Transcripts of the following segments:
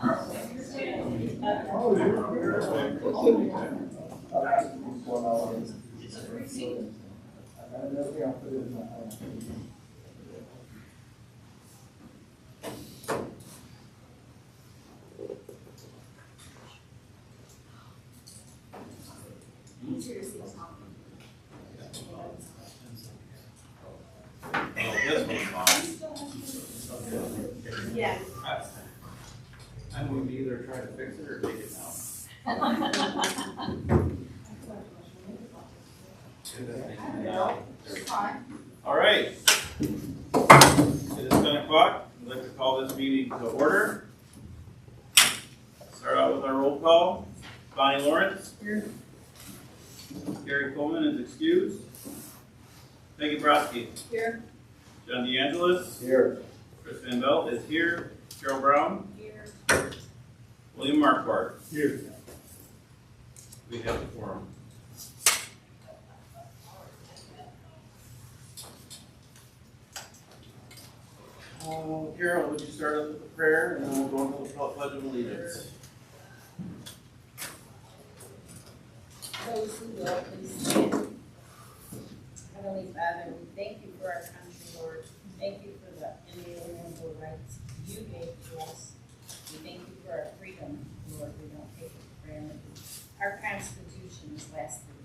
Yeah. I'm going to either try to fix it or take it down. All right. It is 10 o'clock. I'd like to call this meeting to order. Start out with our roll call. Bonnie Lawrence. Here. Kari Kohlman is excused. Peggy Brotzke. Here. John DeAngelis. Here. Chris VanBelle is here. Cheryl Brown. Here. William Marquardt. Here. We have the forum. Carol, would you start us with a prayer and then we'll go into the pledge of allegiance. Those who will, please stand. Heavenly Father, we thank you for our country, Lord. Thank you for the inalienable rights you gave to us. We thank you for our freedom, Lord. We don't take it for granted. Our Constitution has lasted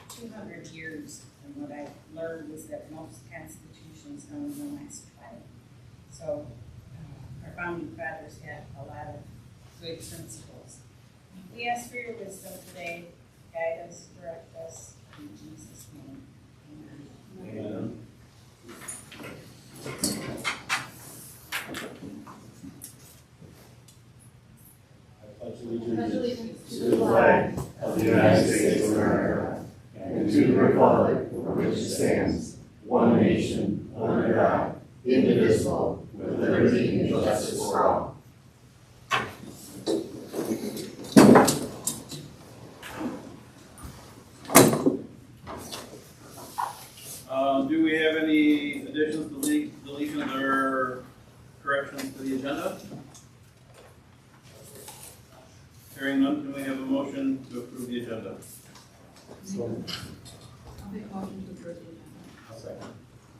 200 years, and what I've learned is that most constitutions don't even last 20. So our founding fathers had a lot of good principles. We ask for your wisdom today. Guide us, direct us, in Jesus' name. Amen. Amen. I pledge allegiance to the flag of the United States of America and to the republic for which it stands, one nation, under God, indivisible, with liberty and justice for all. Do we have any additions, deletions, or corrections to the agenda? Hearing none, can we have a motion to approve the agenda? I'll make a motion to approve the agenda. I'll second.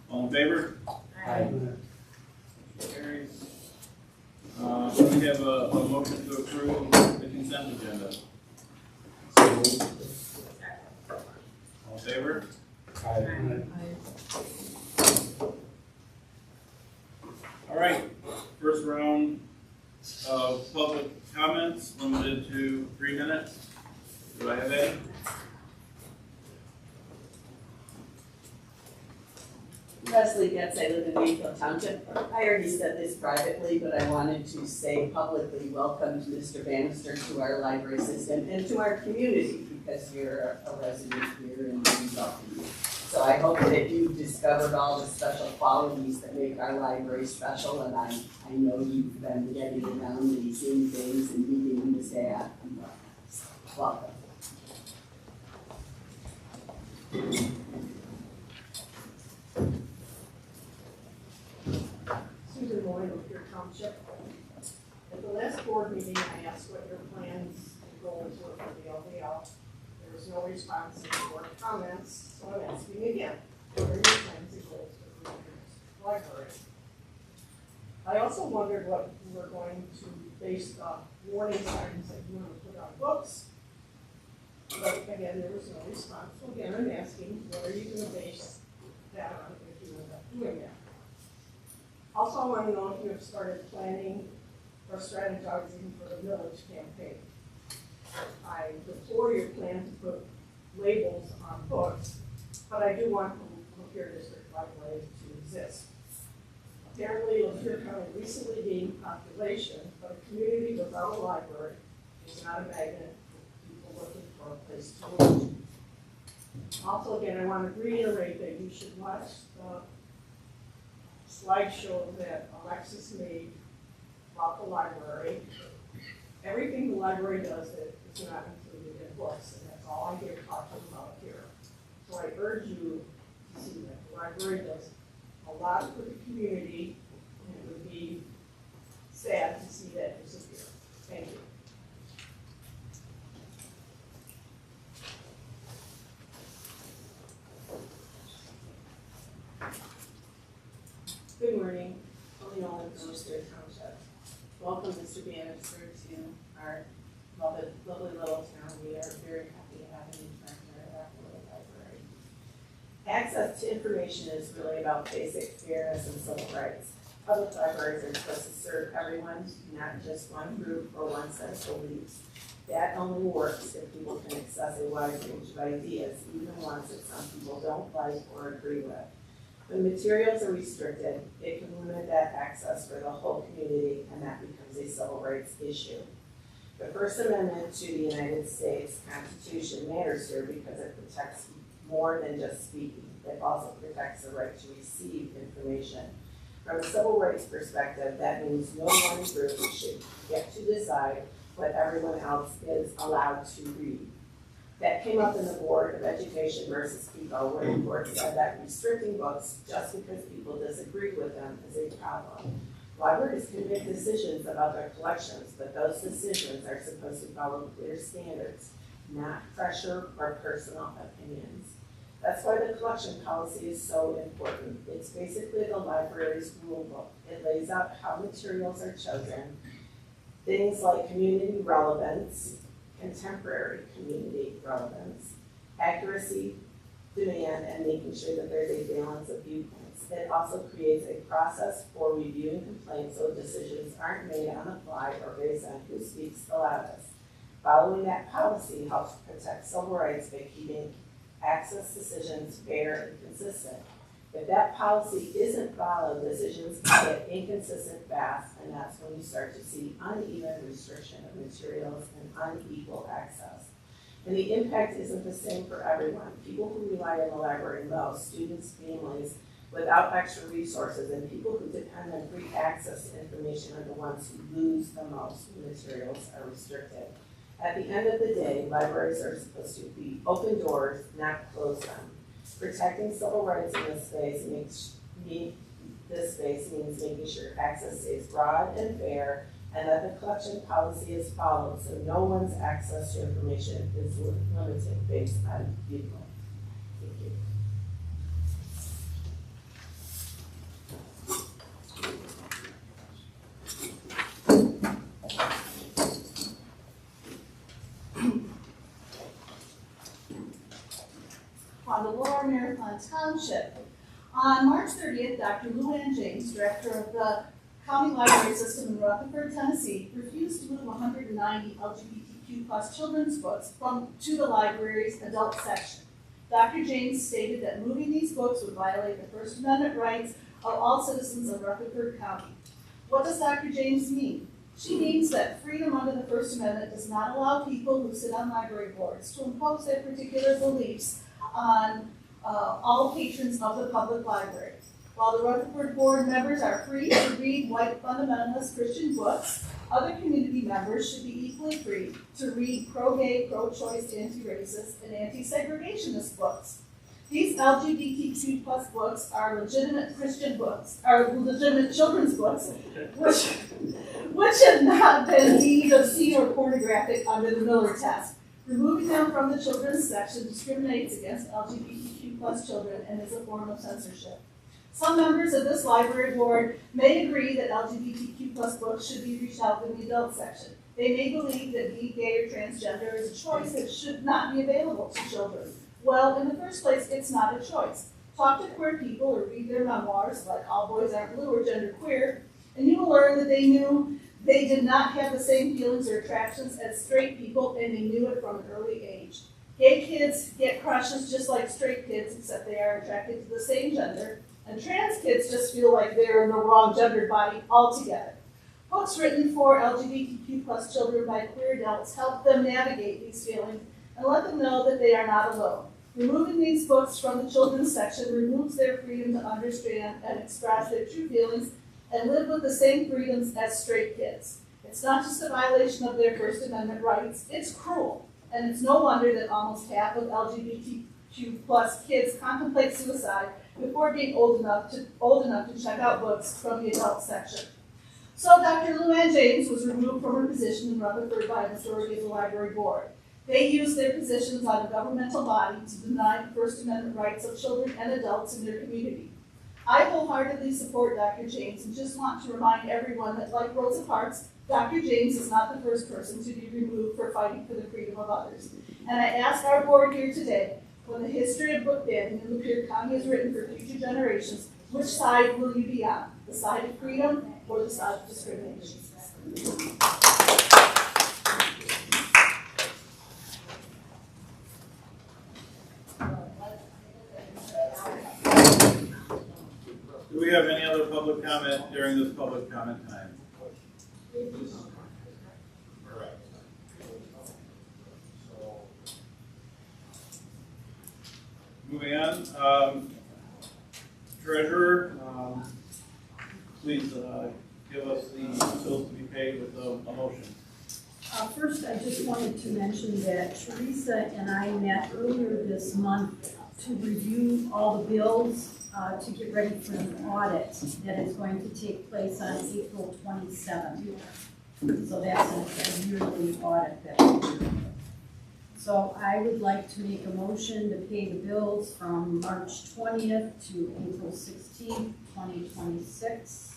All in favor? Aye. Carries. Do we have a motion to approve the consent agenda? All in favor? All right, first round of public comments, limited to 3 minutes. Do I have any? Leslie Getz, I live in Oregon Township. I already said this privately, but I wanted to say publicly welcome to Mr. Banister to our library system and to our community, because you're a resident here and we welcome you. So I hope that you've discovered all the special qualities that make our library special, and I know you've been getting around and seeing things and meeting the staff. Welcome. Susan Moy, Lapeer Township. At the last board meeting, I asked what your plans and goals were for the LDL. There was no response to the board comments, so I'm asking again, what are your plans and goals for the library? I also wondered what you were going to base the warning signs that you want to put on books. But again, there was no response. So again, I'm asking, what are you going to base that on if you end up doing that? Also, I want to know if you have started planning or strategizing for the village campaign. I deplore your plan to put labels on books, but I do want the Lapeer District Library to exist. Apparently, Lapeer County recently gained population, but a community without a library is not a magnet for people looking for a place to live. Also, again, I want to reiterate that you should watch the slideshow that Alexis made about the library. Everything the library does that is not included in books, and that's all I hear talking about here. So I urge you to see that the library does a lot for the community, and it would be sad to see that disappear. Thank Lapeer Township. Welcome, Mr. Banister, to our lovely little town. We are very happy to have you in our little library. Access to information is really about basic fairness and civil rights. Public libraries are supposed to serve everyone, not just one group or one set of beliefs. That only works if people can access a wide range of ideas, even ones that some people don't like or agree with. When materials are restricted, it can limit that access for the whole community, and that becomes a civil rights issue. The First Amendment to the United States Constitution matters here because it protects more than just speaking. It also protects the right to receive information. From a civil rights perspective, that means no one group should get to decide what everyone else is allowed to read. That came up in the Board of Education versus People, where the court said that restricting books just because people disagree with them is a problem. Libraries can make decisions about their collections, but those decisions are supposed to follow clear standards, not pressure or personal opinions. That's why the collection policy is so important. It's basically the library's rule book. It lays out how materials are chosen, things like community relevance, contemporary community relevance, accuracy, demand, and making sure that there's a balance of viewpoints. It also creates a process for reviewing complaints so decisions aren't made on the fly or based on who speaks the loudest. Following that policy helps protect civil rights by keeping access decisions fair and consistent. If that policy isn't followed, decisions can get inconsistent fast, and that's when you start to see uneven restriction of materials and unequal access. And the impact isn't the same for everyone. People who rely on the library most, students, families without extra resources, and people who depend on free access to information are the ones who lose the most when materials are restricted. At the end of the day, libraries are supposed to be open doors, not close them. Protecting civil rights in this space means making sure access stays broad and fair, and that the collection policy is followed so no one's access to information is limited based on viewpoint. Thank you. On the Lower Marathon Township. On March 30th, Dr. Luann James, director of the County Library System in Rutherford, Tennessee, refused to move 190 LGBTQ+ children's books to the library's adult section. Dr. James stated that moving these books would violate the First Amendment rights of all citizens of Rutherford County. What does Dr. James mean? She means that freedom under the First Amendment does not allow people who sit on library boards to impose their particular beliefs on all patrons of the public library. While the Rutherford Board members are free to read white fundamentalist Christian books, other community members should be equally free to read pro-gay, pro-choice, anti-racist, and anti-segregationist books. These LGBTQ+ books are legitimate Christian books, are legitimate children's books, which have not been deemed obscene or pornographic under the Miller test. Removing them from the children's section discriminates against LGBTQ+ children and is a form of censorship. Some members of this library board may agree that LGBTQ+ books should be reached out in the adult section. They may believe that being gay or transgender is a choice that should not be available to children. Well, in the first place, it's not a choice. Talk to queer people or read their memoirs, like All Boys Aren't Blue or Genderqueer, and you will learn that they knew they did not have the same feelings or attractions as straight people, and they knew it from an early age. Gay kids get crushes just like straight kids, except they are attracted to the same gender, and trans kids just feel like they're in the wrong gendered body altogether. Books written for LGBTQ+ children by queer adults help them navigate these feelings and let them know that they are not alone. Removing these books from the children's section removes their freedom to understand and express their true feelings and live with the same freedoms as straight kids. It's not just a violation of their First Amendment rights, it's cruel. And it's no wonder that almost half of LGBTQ+ kids contemplate suicide before being old enough to check out books from the adult section. So Dr. Luann James was removed from her position in Rutherford by a majority of the library board. They used their positions on a governmental body to deny the First Amendment rights of children and adults in their community. I wholeheartedly support Dr. James and just want to remind everyone that like Rosa Parks, Dr. James is not the first person to be removed for fighting for the freedom of others. And I ask our board here today, when the history of book banning in Lapeer County is written for future generations, which side will you be on? The side of freedom or the side of discrimination? Do we have any other public comment during this public comment time? Correct. Moving on, treasurer, please give us the bills to be paid with a motion. First, I just wanted to mention that Teresa and I met earlier this month to review all the bills to get ready for an audit that is going to take place on April 27th. So that's a yearly audit that we're doing. So I would like to make a motion to pay the bills from March 20th to April 16th, 2026.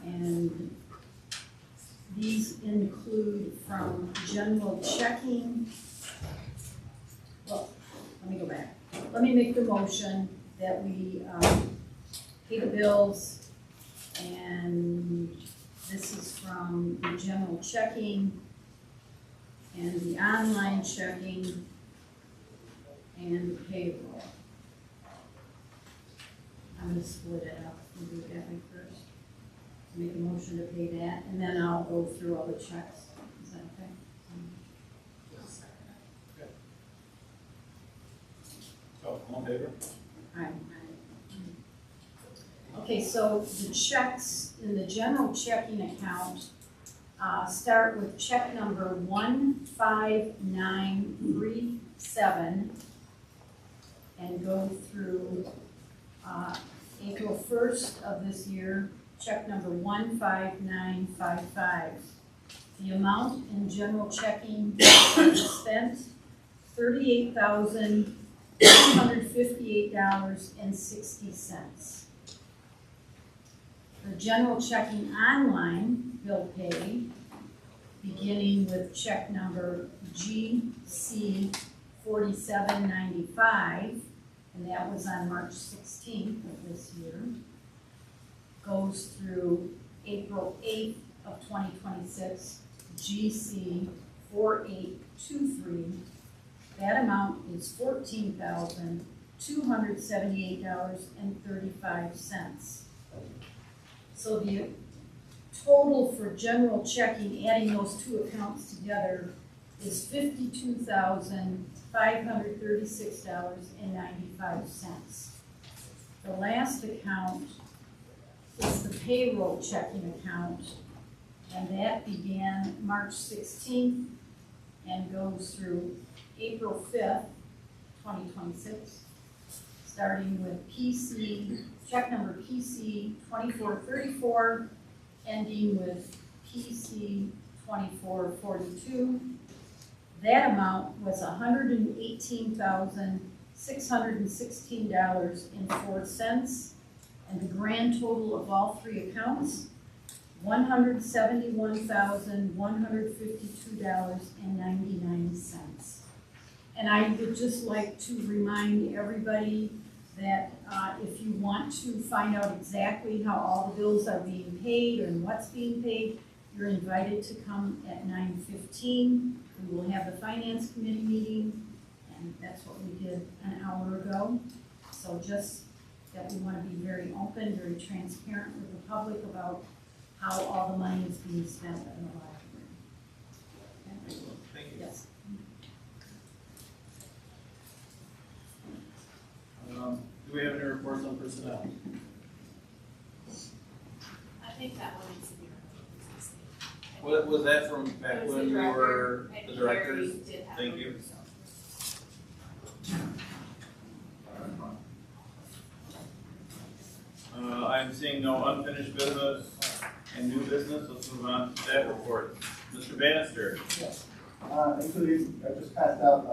And these include from general checking. Well, let me go back. Let me make the motion that we pay the bills, and this is from the general checking and the online checking and the payroll. I'm going to split it up and do it that way first. Make a motion to pay that, and then I'll go through all the checks. Is that okay? Oh, all in favor? Aye. Okay, so the checks in the general checking account start with check number 15937 and go through April 1st of this year, check number 15955. The amount in general checking spent, $38,258.60. The general checking online bill pay, beginning with check number GC 4795, and that was on March 16th of this year, goes through April 8th of 2026, GC 4823. That amount is $14,278.35. So the total for general checking, adding those two accounts together, is $52,536.95. The last account is the payroll checking account, and that began March 16th and goes through April 5th, 2026, starting with check number PC 2434, ending with PC 2442. That amount was $118,616.04, and the grand total of all three accounts, $171,152.99. And I would just like to remind everybody that if you want to find out exactly how all the bills are being paid and what's being paid, you're invited to come at 9:15. We will have the finance committee meeting, and that's what we did an hour ago. So just that we want to be very open, very transparent with the public about how all the money is being spent in the library. Okay? Thank you. Yes. Do we have any reports on personnel? I think that one needs to be removed. What was that from back It was when the we were director, the and directors? Kari did have Thank it, you. so. I'm seeing no unfinished business and new business. Let's move on to that report. Mr. Banister. Actually, I just passed out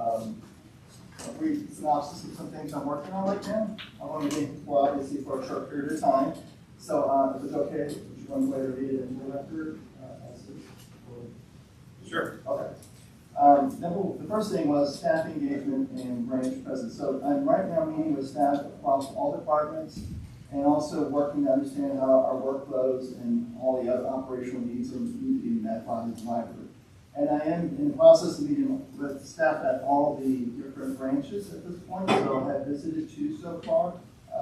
a brief synopsis of some things I'm working on right now. I'm only being, well, obviously for a short period of time. So if it's okay, would you want to read it in the record? Sure. Okay. The first thing was staff engagement and branch presence. So I'm right now meeting with staff across all departments and also working to understand how our workflows and all the other operational needs are being met by the library. And I am in the process of meeting with staff at all the different branches at this point. So I have visited 2 so far,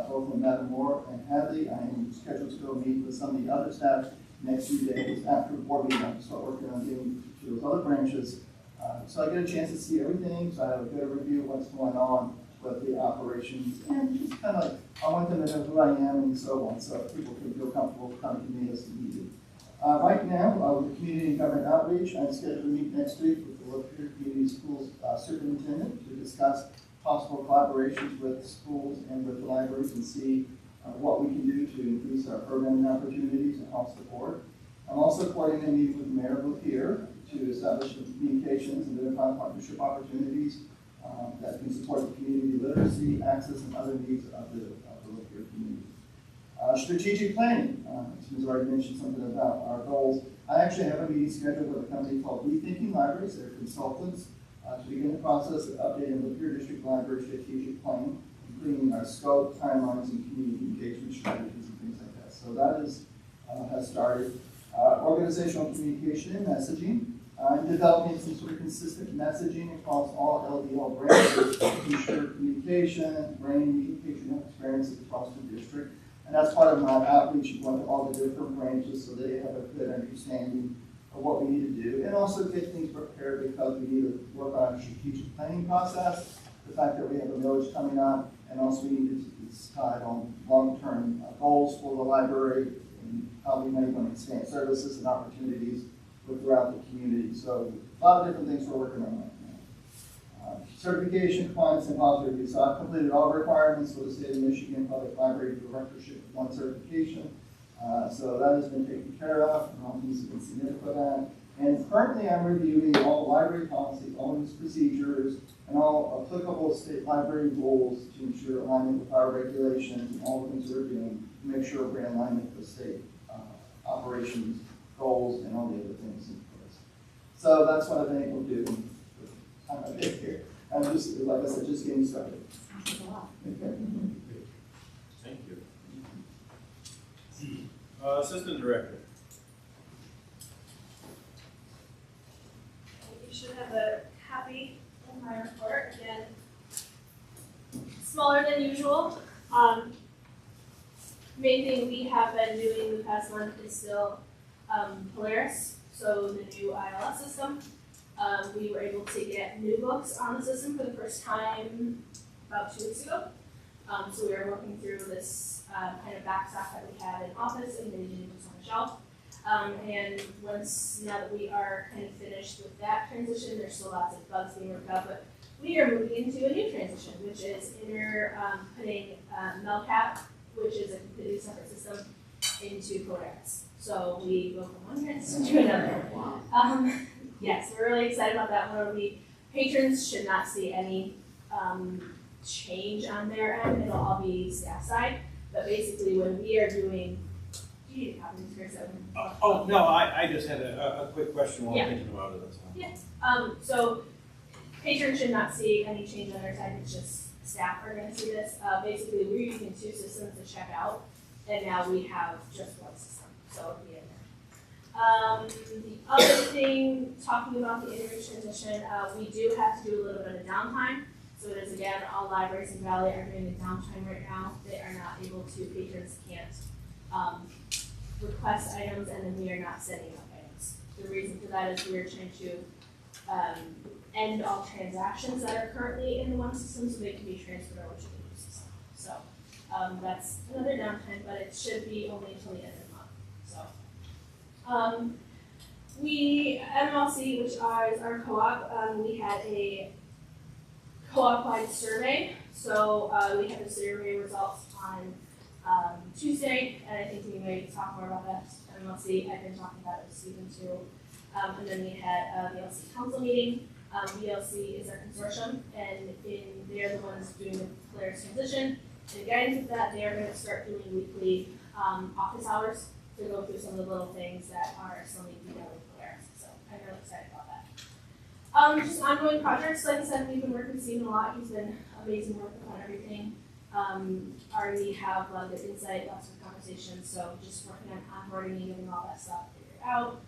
both in Metamore and Hadley. I am scheduled to go meet with some of the other staff next few days after the board meeting. I'm start working on getting to those other branches. So I get a chance to see everything, so I have a good review of what's going on with the operations, and just kind of like, I want them to know who I am and so on, so people can feel comfortable coming to me as needed. Right now, with the community and government outreach, I'm scheduled to meet next week with the Lapeer Community Schools superintendent to discuss possible collaborations with schools and with the libraries and see what we can do to increase our programming opportunities across the board. I'm also coordinating a meeting with Mayor Lapeer to establish communications and identify partnership opportunities that can support the community literacy, access, and other needs of the Lapeer community. Strategic planning. Susan's already mentioned something about our goals. I actually have a meeting scheduled with a company called Rethinking Libraries. They're consultants to begin the process of updating the Lapeer District Library strategic plan, including our scope, timelines, and community engagement strategies and things like that. So that is has started. Organizational communication and messaging. Developing some sort of consistent messaging across all LDL branches to ensure communication, brain patron experiences across the district. And that's part of my outreach, going to all the different branches so they have a good understanding of what we need to do, and also get things prepared because we need to work on a strategic planning process, the fact that we have a village coming up, and also we need to decide on long-term goals for the library and how we may want to expand services and opportunities throughout the community. So a lot of different things we're working on right now. Certification, compliance, and policy review. So I've completed all requirements for the state of Michigan Public Library Directorship 1 certification. So that has been taken care of, and all things have been submitted for that. And currently I'm reviewing all library policies, all its procedures, and all applicable state library rules to ensure alignment with our regulations and all the things we're doing to make sure we're in alignment with state operations, goals, and all the other things in place. So that's what I think we'll do. I'm a bit here. I'm just, like I said, just getting started. Thank you. Assistant Director. You should have a copy of my report, again, smaller than usual. Main thing we have been doing the past month is still Polaris, so the new ILS system. We were able to get new books on the system for the first time about 2 weeks ago. So we were working through this kind of backstock that we had in office and getting new books on the shelf. And now that we are kind of finished with that transition, there's still lots of bugs being worked out, but we are moving into a new transition, which is putting Melcap, which is a completely separate system, into Polaris. So we go from one transition to another. Yes, we're really excited about that one. The patrons should not see any change on their end. It'll all be staff side. But basically, when we are doing, do you need a copy of this, Chris? Oh, no, I just had a quick question while Yeah. I'm thinking about it. That's fine. Yeah. So patrons should not see any change on their side. It's just staff are going to see this. Basically, we're using 2 systems to check out, and now we have just 1 system. So it'll be in there. The other thing, talking about the interim transition, we do have to do a little bit of downtime. So it is, again, all libraries in Valley are doing the downtime right now. They are not able to, patrons can't request items, and then we are not setting up items. The reason for that is we are trying to end all transactions that are currently in the 1 system so they can be transferred over to the new system. So that's another downtime, but it should be only until the end of the month. So MLC, which is our co-op, we had a co-op-wide survey. So we had the survey results on Tuesday, and I think we may talk more about that at MLC. I've been talking about it with Stephen too. And then we had the LC council meeting. VLC is our consortium, and they're the ones doing the Polaris transition. And guidance with that, they are going to start doing weekly office hours to go through some of the little things that are still need to be done with Polaris. So I'm really excited about that. Just ongoing projects. Like I said, we've been working with Stephen a lot. He's been amazing working on everything. Already have a lot of good insight, lots of conversations. So just working on onboarding and getting all that stuff figured out.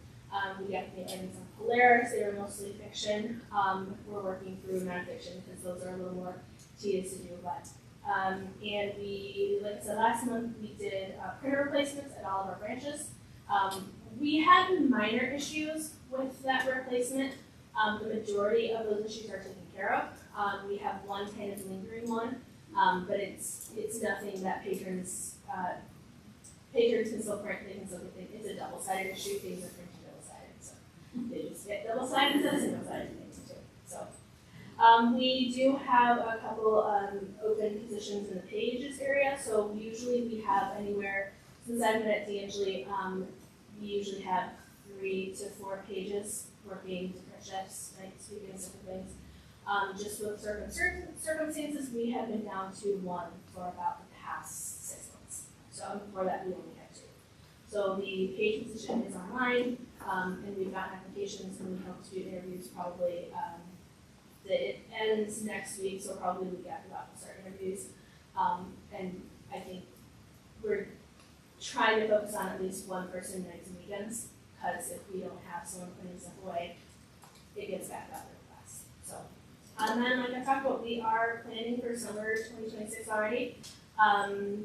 We got the items on Polaris. They were mostly fiction. We're working through nonfiction because those are a little more tedious to do. But and we, like I said last month, we did printer replacements at all of our branches. We had minor issues with that replacement. The majority of those issues are taken care of. We have one kind of lingering one, but it's nothing that patrons can still print. They can still get things. It's a double-sided issue. Things are printed double-sided, so they just get double-sided instead of single-sided things too. So we do have a couple open positions in the pages area. So usually we have anywhere, since I've been at DeAngelis, we usually have 3 to 4 pages working different shifts, nights, weekends, different things. Just with certain circumstances, we have been down to 1 for about the past 6 months. So before that, we only had 2. So the page position is online, and we've gotten applications, and we hope to do interviews probably. It ends next week, so probably the week after that we'll start interviews. And I think we're trying to focus on at least one person nights and weekends, because if we don't have someone putting stuff away, it gets back up really fast. So, and then like I talked about, we are planning for summer 2026 already.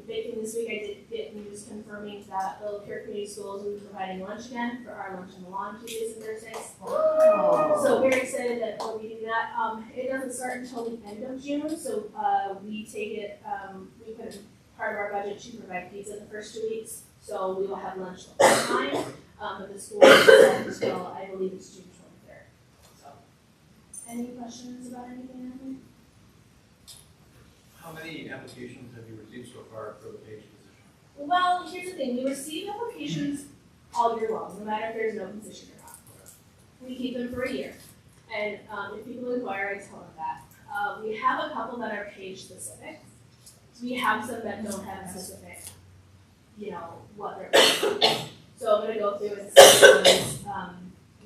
Big thing this week, I did get news confirming that the Lapeer Community Schools will be providing lunch again for our lunch on the lawn Tuesdays and Thursdays. So very excited that we'll be doing that. It doesn't start until the end of June, so we take it, we put in part of our budget to provide pizza the first 2 weeks. So we will have lunch the whole time, but the school will start until, I believe it's June 23rd. So, any questions about anything else? How many applications have you received so far for the page position? Well, here's the thing, we receive applications all year long, no matter if there's no position or not. We keep them for a year, and if people inquire, I tell them that. We have a couple that are page specific. We have some that don't have specific, what they're looking for. So I'm gonna go through and see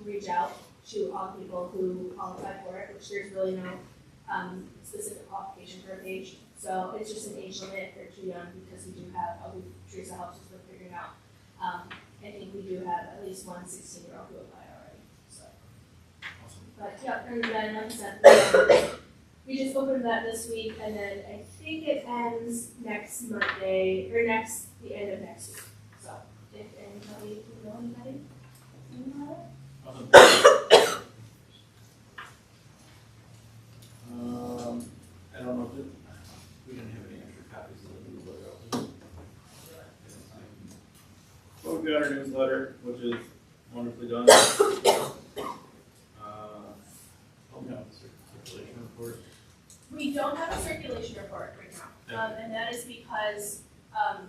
reach out to all people who qualify for it, which there's really no specific qualification for a page. So it's just an age limit if they're too young, because we do have, Teresa helps us with figuring out. I think we do have at least one 16-year-old who applied already. So, Awesome. but yeah, and then like I said, we just opened that this week, and then I think it ends next Monday, or the end of next week. So if anybody know anybody? Awesome. I don't know if We didn't have any extra copies of the new logo. well, we've got our newsletter, which is wonderfully done. Circulation report. We don't have a circulation report right now, and that is because, I'll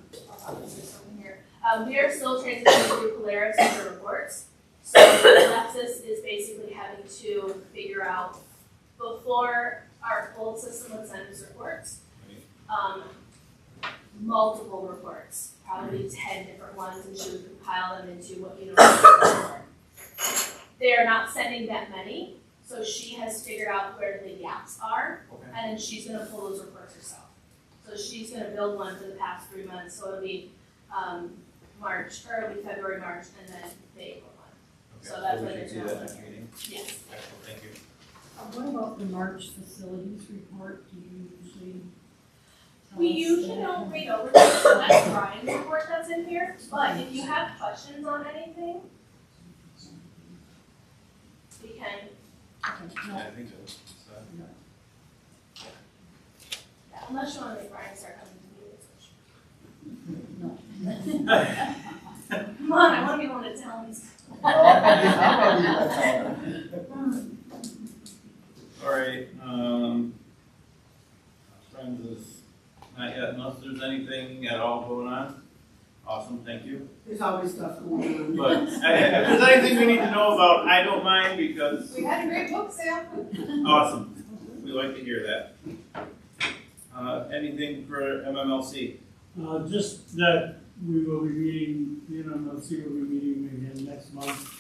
say something here. We are still transitioning through Polaris for reports. So Alexis is basically having to figure out, before our old system would send us reports, multiple reports, probably 10 different ones, and she would compile them into what report. They are not sending that many. So she has figured out where the gaps are, and then she's going to pull those reports herself. So she's going to build one for the past 3 months. So it'll be February, March, and then the April one. Okay. So that's we when should it's see going that to next meeting. Yes. Excellent, thank you. What about the March facilities report? Do you usually? We usually don't read over this, so that's Brian's report that's in here. But if you have questions on anything, we can. Okay, Yeah, I think so. Yeah, unless you want to make Brian start coming to no. meetings. Come on, I want to be able to tell him. All right, Friends is not yet, unless there's anything at all going on. Awesome, thank you. There's always stuff going on. But if there's anything we need to know about, I don't mind because, We had a great book sale. awesome. We like to hear that. Anything for MMLC? Just that we will be meeting, the MMLC will be meeting again next month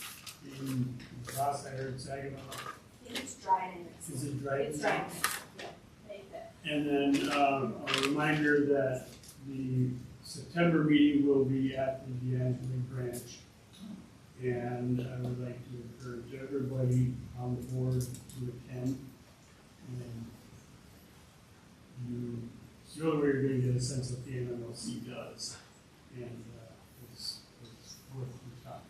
in Ross, I heard Saginaw. It's Dryden. Is it Dryden? It's Dryden, yeah. Make that. And then a reminder that the September meeting will be at the DeAngelis branch. And I would like to encourage everybody on the board to attend. And it's the only way you're going to get a sense of what the MMLC does. And it's worth your time.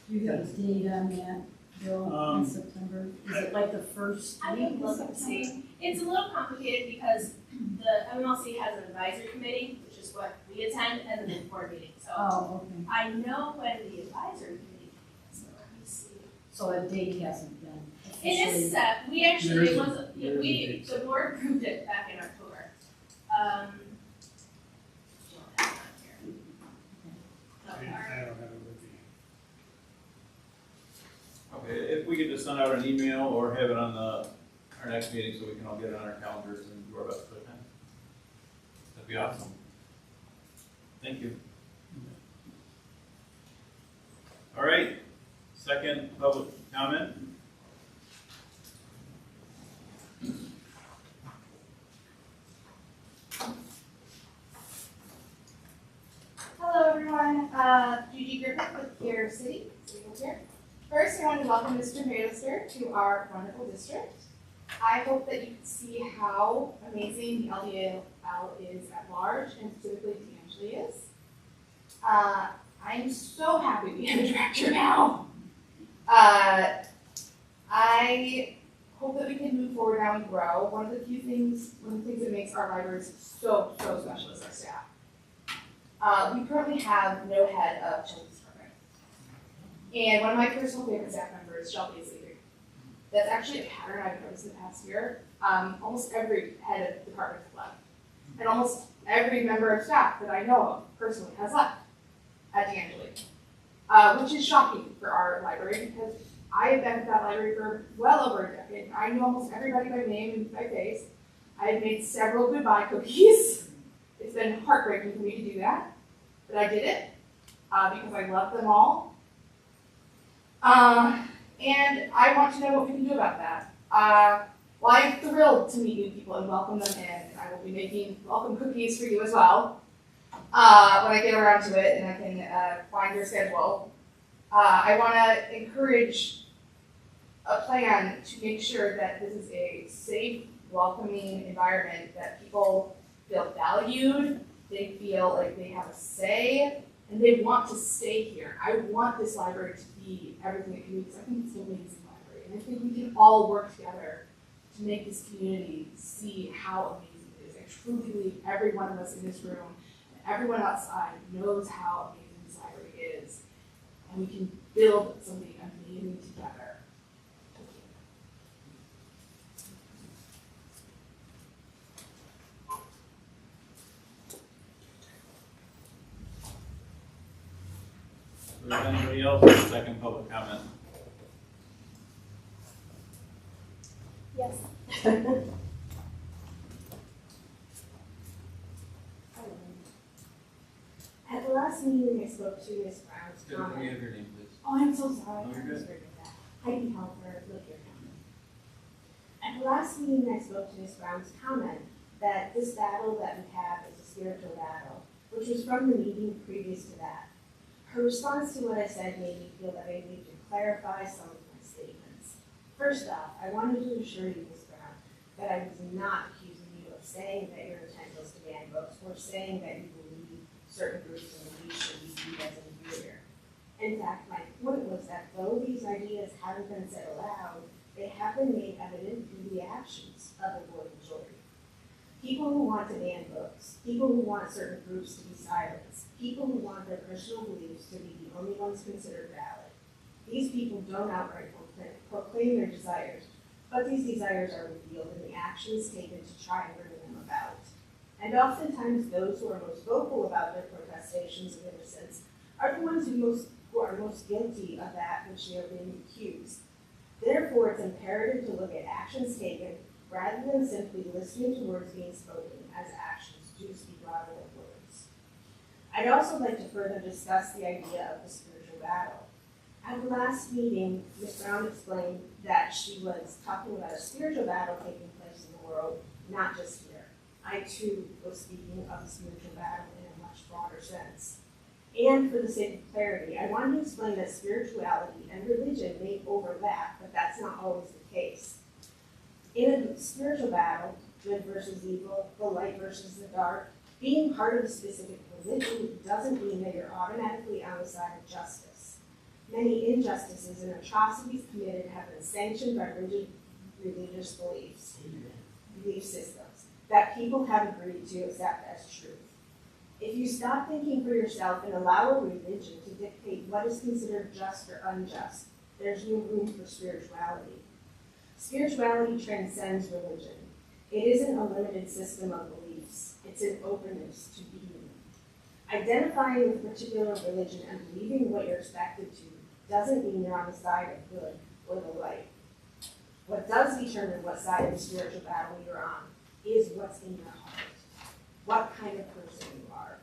You got a date on that, Bill, in September? Is it like the first I week would of look and September? see. It's a little complicated because the MMLC has an advisory committee, which is what we attend, and then the board meeting. So Oh, okay. I know when the advisory committee is, so let me see. So a date hasn't been It officially. is set, we actually, There is it a- was, there is a we, date. the board approved it back in October. Don't have it on here. I don't have it with me. Okay, if we could just send out an email or have it on our next meeting so we can all get it on our calendars and do our best to attend. That'd be awesome. Thank you. All right, second public comment. Hello, everyone. Judy Griffith with Care City, here. First, I want to welcome Mr. Banister to our wonderful district. I hope that you can see how amazing the LDL is at large, and specifically DeAngelis is. I'm so happy we have a director now. I hope that we can move forward now and grow. One of the things that makes our libraries so special is our staff. We currently have no head of children's program. And one of my personal favorite staff members is Shelby is leaving. That's actually a pattern I've noticed in the past year. Almost every head of department has left. And almost every member of staff that I know of personally has left at DeAngelis. Which is shocking for our library because I have been at that library for well over a decade. I know almost everybody by name and by face. I have made several goodbye cookies. It's been heartbreaking for me to do that, but I did it because I love them all. And I want to know what we can do about that. Well, I'm thrilled to meet new people and welcome them in. And I will be making welcome cookies for you as well when I get around to it and I can find your schedule. I want to encourage a plan to make sure that this is a safe, welcoming environment, that people feel valued, they feel like they have a say, and they want to stay here. I want this library to be everything it can be because I think it's an amazing library. And I think we can all work together to make this community see how amazing it is. I truly believe every one of us in this room and everyone outside knows how amazing this library is. And we can build something amazing together. Is there anybody else with a second public comment? Yes. At the last meeting, I spoke to Ms. Brown's Can we comment. have your name, please? Oh, I'm so sorry. No, you're I good. misheard that. Heidi Helper, Lapeer County. At the last meeting, I spoke to Ms. Brown's comment that this battle that we have is a spiritual battle, which was from the meeting previous to that. Her response to what I said made me feel that I need to clarify some of my statements. First off, I wanted to assure you, Ms. Brown, that I was not accusing you of saying that your intent was to ban books or saying that you believe certain groups in the league should be viewed as inferior. In fact, my point was that though these ideas haven't been said aloud, they have been made evident through the actions of the board majority. People who want to ban books, people who want certain groups to be silenced, people who want their personal beliefs to be the only ones considered valid. These people don't outright proclaim their desires, but these desires are revealed in the actions taken to try and bring them about. And oftentimes those who are most vocal about their protestations of innocence are the ones who are most guilty of that which they are being accused. Therefore, it's imperative to look at actions taken rather than simply listening to words being spoken, as actions do speak louder than words. I'd also like to further discuss the idea of the spiritual battle. At the last meeting, Ms. Brown explained that she was talking about a spiritual battle taking place in the world, not just here. I too was speaking of the spiritual battle in a much broader sense. And for the sake of clarity, I wanted to explain that spirituality and religion may overlap, but that's not always the case. In a spiritual battle, good versus evil, the light versus the dark, being part of a specific religion doesn't mean that you're automatically on the side of justice. Many injustices and atrocities committed have been sanctioned by religious belief systems that people have agreed to accept as truth. If you stop thinking for yourself and allow a religion to dictate what is considered just or unjust, there's no room for spirituality. Spirituality transcends religion. It isn't a limited system of beliefs. It's an openness to being. Identifying with a particular religion and believing what you're expected to doesn't mean you're on the side of good or the light. What does determine what side of the spiritual battle you're on is what's in your heart, what kind of person you are.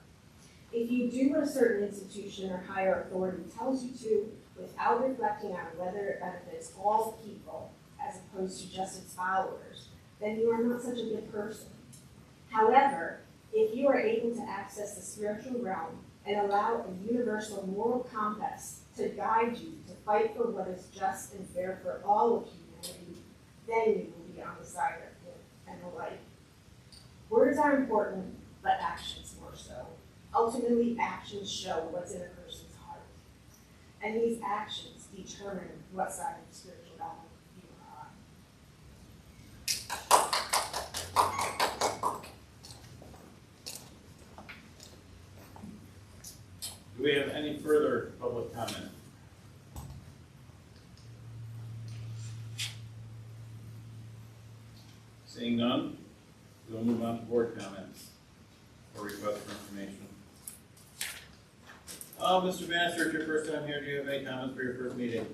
If you do what a certain institution or higher authority tells you to without reflecting on whether it benefits all people as opposed to just its followers, then you are not such a good person. However, if you are able to access the spiritual realm and allow a universal moral compass to guide you to fight for what is just and fair for all of humanity, then you will be on the side of good and the light. Words are important, but actions more so. Ultimately, actions show what's in a person's heart. And these actions determine what side of the spiritual battle you are on. Do we have any further public comment? Seeing none, we'll move on to board comments or requests for information. Mr. Banister, it's your first time here. Do you have any comments for your first meeting?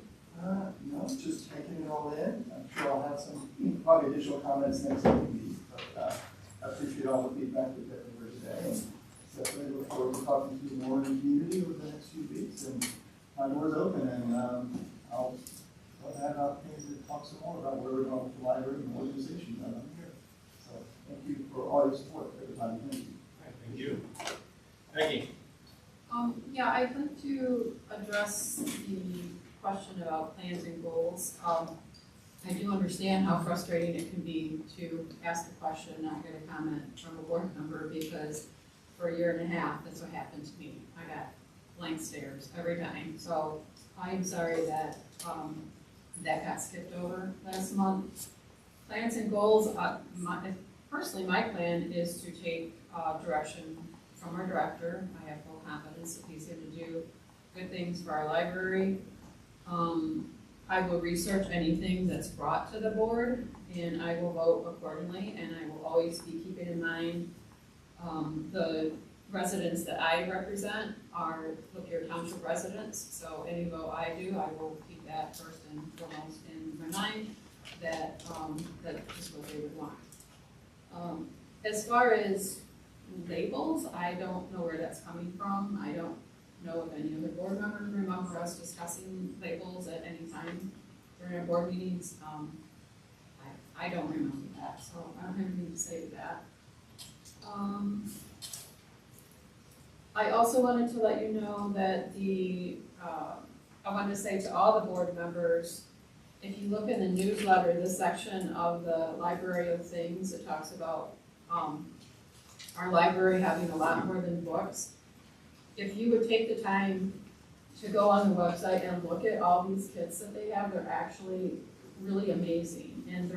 No, just taking it all in. I'm sure I'll have some probably additional comments next week, but I appreciate all the feedback we've gotten here today. And definitely look forward to talking to you more in the community over the next few weeks. And my door's open, and I'll have an opportunity to talk some more about where we're going with the library and the organization that I'm here. So thank you for all your support, everybody. Thank you. Thank you. Peggy? Yeah, I'd like to address the question about plans and goals. I do understand how frustrating it can be to ask a question and not get a comment from a board member, because for a year and a half, that's what happened to me. I got blank stares every time. So I'm sorry that that got skipped over last month. Plans and goals, personally, my plan is to take direction from our director. I have full confidence that he's going to do good things for our library. I will research anything that's brought to the board, and I will vote accordingly, and I will always be keeping in mind the residents that I represent are Lapeer Township residents, so any vote I do, I will keep that first and foremost in my mind, that is what they would want. As far as labels, I don't know where that's coming from. I don't know if any other board members remember us discussing labels at any time during our board meetings. I don't remember that, so I don't have anything to say to that. I also wanted to let you know that I wanted to say to all the board members, if you look in the newsletter, this section of the Library of Things, it talks about our library having a lot more than books. If you would take the time to go on the website and look at all these kits that they have, they're actually really amazing. And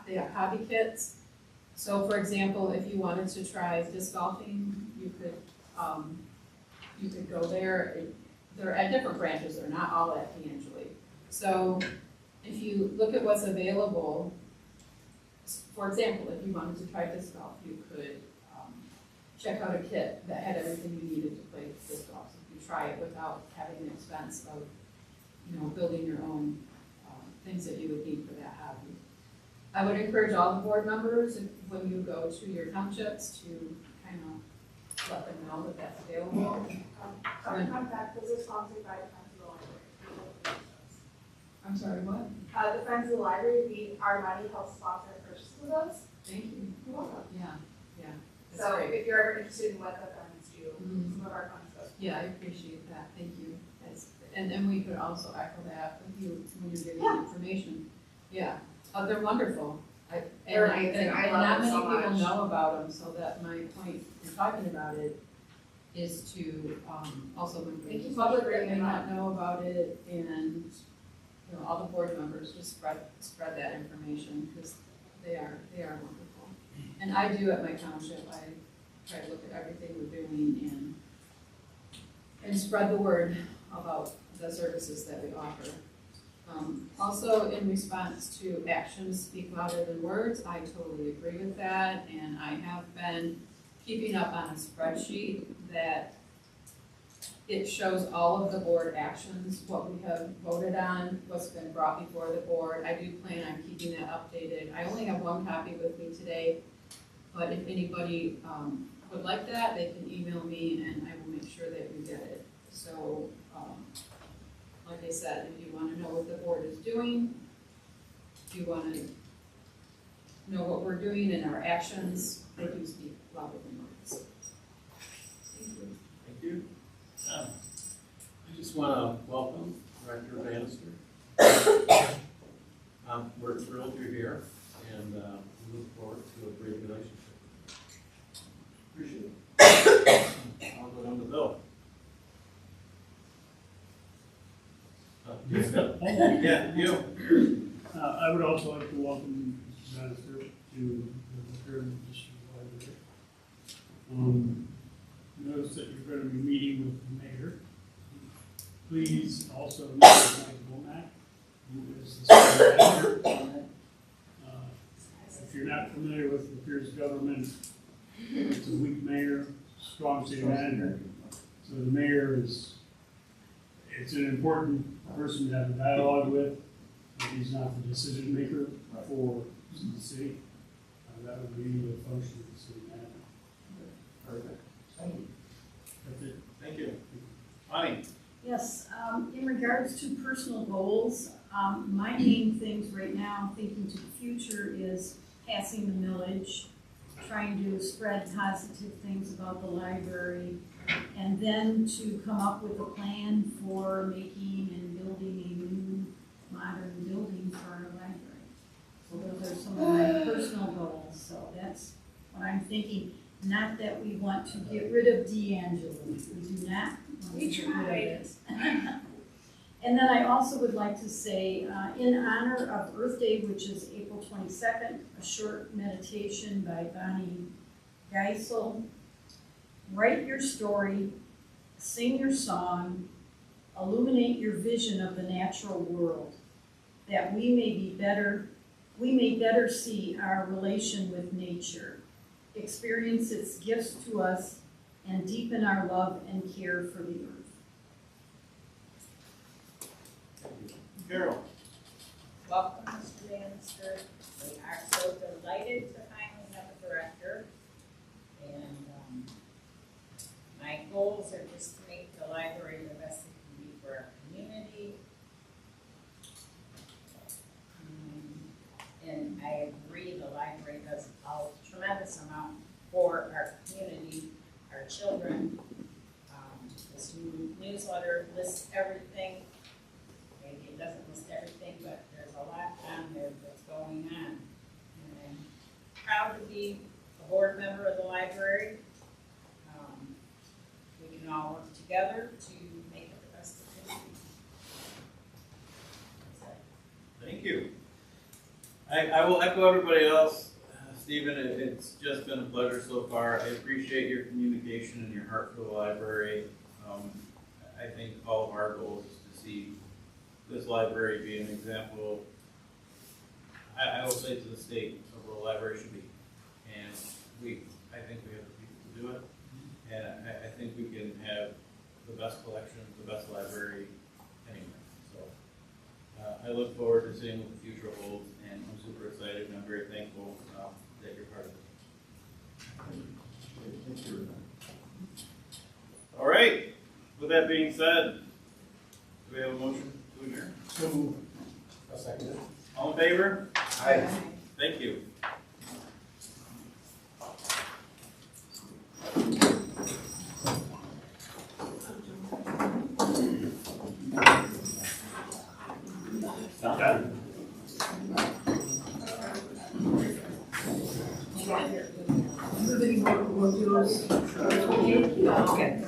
they have hobby kits. So for example, if you wanted to try disc golfing, you could go there. They're at different branches, they're not all at D'Angeli. So if you look at what's available, for example, if you wanted to try disc golf, you could check out a kit that had everything you needed to play disc golf. So you could try it without having the expense of, building your own things that you would need for that hobby. I would encourage all the board members, when you go to your townships, to kind of let them know that that's available. Contact, this is sponsored by the Friends of the Library. I'm sorry, what? The Friends of the Library, our money helps sponsor purchases of those. Thank you. You're welcome. Yeah, that's So great. if you're ever interested in what the funds do, Mhm. some of our funds go. Yeah, I appreciate that, thank you. And we could also echo that with you when you're giving Yeah. information. Yeah, they're wonderful. They're amazing. I love not them so many people much. know about them, so that my point in talking about it is to, also when Thank you the so much public for bringing may it not up. know about it, and, all the board members just spread that information, because they are wonderful. And I do at my township, I try to look at everything we're doing and spread the word about the services that we offer. Also, in response to actions speak louder than words, I totally agree with that, and I have been keeping up on a spreadsheet that it shows all of the board actions, what we have voted on, what's been brought before the board. I do plan on keeping that updated. I only have one copy with me today, but if anybody would like that, they can email me and I will make sure that you get it. So, like I said, if you want to know what the board is doing, if you want to know what we're doing and our actions, they do speak louder than words. Thank you. Thank you. I just want to welcome Director Banister. We're thrilled you're here, and we look forward to a great relationship. Appreciate it. I'll go down to Bill. Yeah, you. I would also like to welcome Mr. Banister to the Lapeer District Library. Notice that you're going to be meeting with the mayor. Please also meet with Mike Womack, who is the city manager. If you're not familiar with Lapeer's government, it's a weak mayor, strong city manager. So the mayor it's an important person to have a dialogue with, but he's not the decision maker for the city. That would be the function of the city manager. perfect. That's it. Thank you. Bonnie? Yes, in regards to personal goals, my main things right now, thinking to the future, is passing the millage, trying to spread positive things about the library, and then to come up with a plan for making and building a new modern building for our library. So those are some of my personal goals, so that's what I'm thinking. Not that we want to get rid of DeAngelis, we do not want to get rid of it. And then I also would like to say, in honor of Earth Day, which is April 22nd, a short meditation by Bonnie Geisel. Write your story, sing your song, illuminate your vision of the natural world, that we may better see our relation with nature, experience its gifts to us, and deepen our love and care for the earth. Carol? Welcome, Mr. Banister. We are so delighted to finally have a director. And my goals are just to make the library the best it can be for our community. And I agree, the library does a tremendous amount for our community, our children. This newsletter lists everything. Maybe it doesn't list everything, but there's a lot on there that's going on. And I'm proud to be a board member of the library. We can all work together to make it the best it can be. Thank you. I will echo everybody else. Stephen, it's just been a pleasure so far. I appreciate your communication and your heart for the library. I think all of our goals is to see this library be an example, I will say, to the state of what a library should be. And I think we have the people to to do it. And I think we can have the best collection, the best library anywhere. So I look forward to seeing what the future holds, and I'm super excited and I'm very thankful that you're part of it. Thank you. All right, with that being said, do we have a motion to adjourn? So, I'll second it. All in favor? Aye. Thank you. Done. Everybody will do those. Okay.